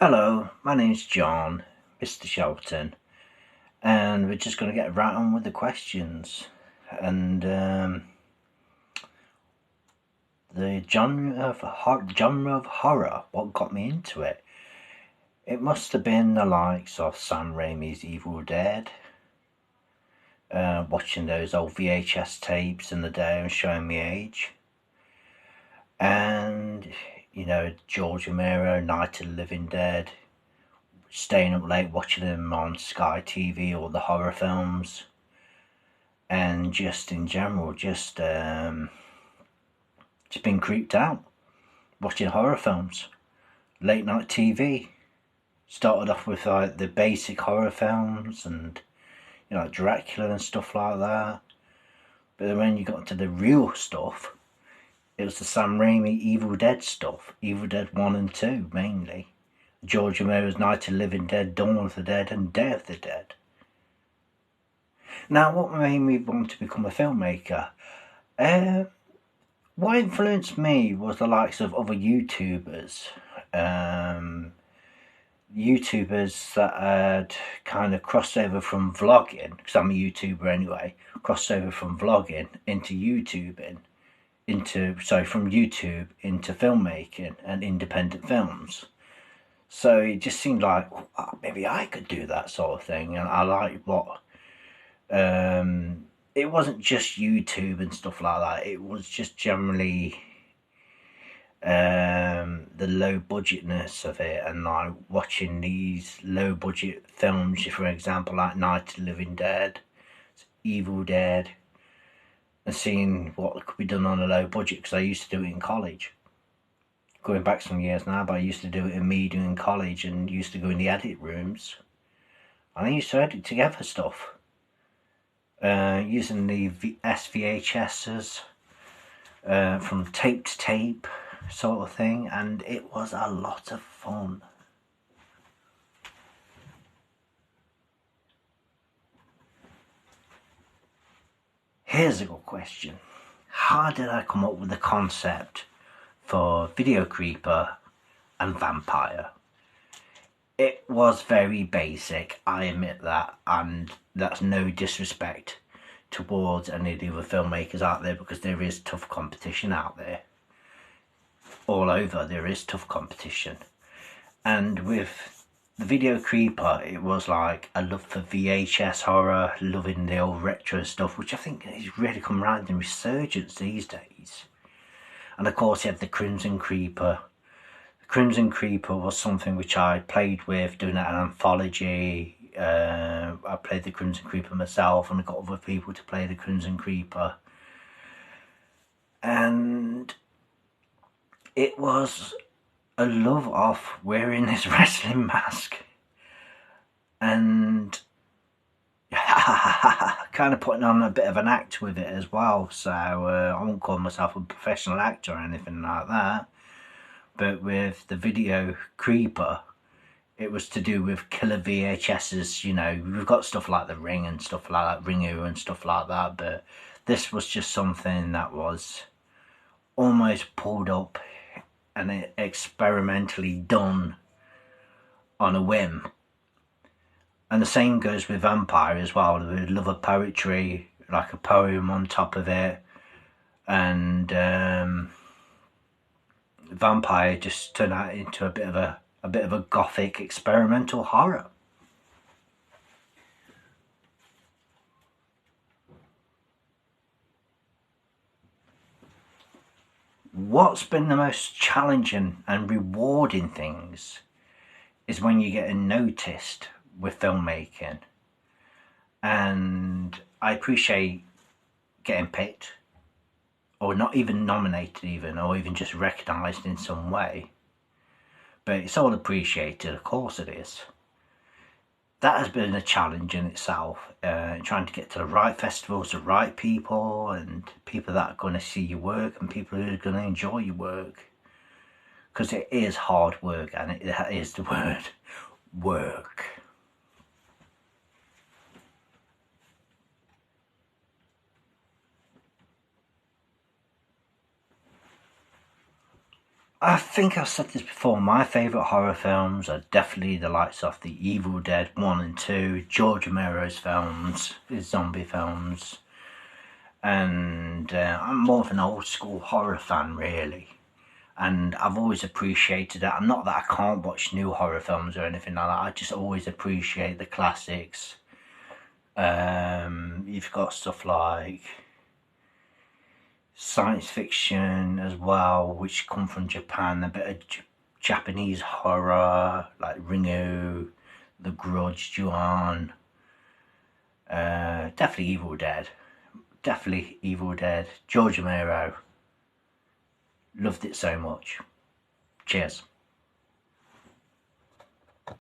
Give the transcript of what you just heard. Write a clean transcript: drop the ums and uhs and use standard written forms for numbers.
Hello, my name's John, Mr. Shelton, and we're just going to get right on with the questions. And the genre of horror, what got me into it? It must have been the likes of Sam Raimi's Evil Dead, watching those old VHS tapes in the day and showing me age, and George Romero, Night of the Living Dead, staying up late watching them on Sky TV or the horror films, and just in general, just being creeped out watching horror films, late night TV. Started off with like the basic horror films and like Dracula and stuff like that. But then when you got to the real stuff, it was the Sam Raimi Evil Dead stuff, Evil Dead 1 and 2 mainly. George Romero's Night of the Living Dead, Dawn of the Dead, and Day of the Dead. Now, what made me want to become a filmmaker? What influenced me was the likes of other YouTubers. YouTubers that had kind of crossed over from vlogging, because I'm a YouTuber anyway, crossed over from vlogging into YouTubing, from YouTube into filmmaking and independent films. So it just seemed like maybe I could do that sort of thing, and I like what. It wasn't just YouTube and stuff like that. It was just generally the low budgetness of it, and like watching these low budget films, for example, like Night of the Living Dead, Evil Dead, and seeing what could be done on a low budget. Because I used to do it in college. Going back some years now, but I used to do it in media in college and used to go in the edit rooms. And I used to edit together stuff using the SVHSs from tape to tape sort of thing, and it was a lot of fun. Here's a good question. How did I come up with the concept for VideoCreeper and Vampire? It was very basic, I admit that, and that's no disrespect towards any of the other filmmakers out there, because there is tough competition out there. All over, there is tough competition. And with the VideoCreeper, it was like a love for VHS horror, loving the old retro stuff, which I think has really come around in resurgence these days. And of course, you had the Crimson Creeper. The Crimson Creeper was something which I played with, doing an anthology. I played the Crimson Creeper myself, and I got other people to play the Crimson Creeper. And it was a love of wearing this wrestling mask and kind of putting on a bit of an act with it as well. So I won't call myself a professional actor or anything like that, but with the Video Creeper, it was to do with killer VHSs. We've got stuff like The Ring and stuff like that, Ringu and stuff like that, but this was just something that was almost pulled up and experimentally done on a whim. And the same goes with Vampire as well. We love a poetry, like a poem on top of it, and Vampire just turned out into a bit of a gothic experimental horror. What's been the most challenging and rewarding things is when you get noticed with filmmaking. And I appreciate getting picked, or not even nominated even, or even just recognised in some way. But it's all appreciated, of course it is. That has been a challenge in itself, trying to get to the right festivals, the right people, and people that are going to see your work and people who are going to enjoy your work. Because it is hard work, and it is the word, work. I think I've said this before, my favourite horror films are definitely the likes of the Evil Dead 1 and 2, George Romero's films, his zombie films, and I'm more of an old school horror fan really, and I've always appreciated it. Not that I can't watch new horror films or anything like that, I just always appreciate the classics. You've got stuff like science fiction as well, which come from Japan, a bit of Japanese horror like Ringu, The Grudge, Juan, definitely Evil Dead, George Romero, loved it so much. Cheers.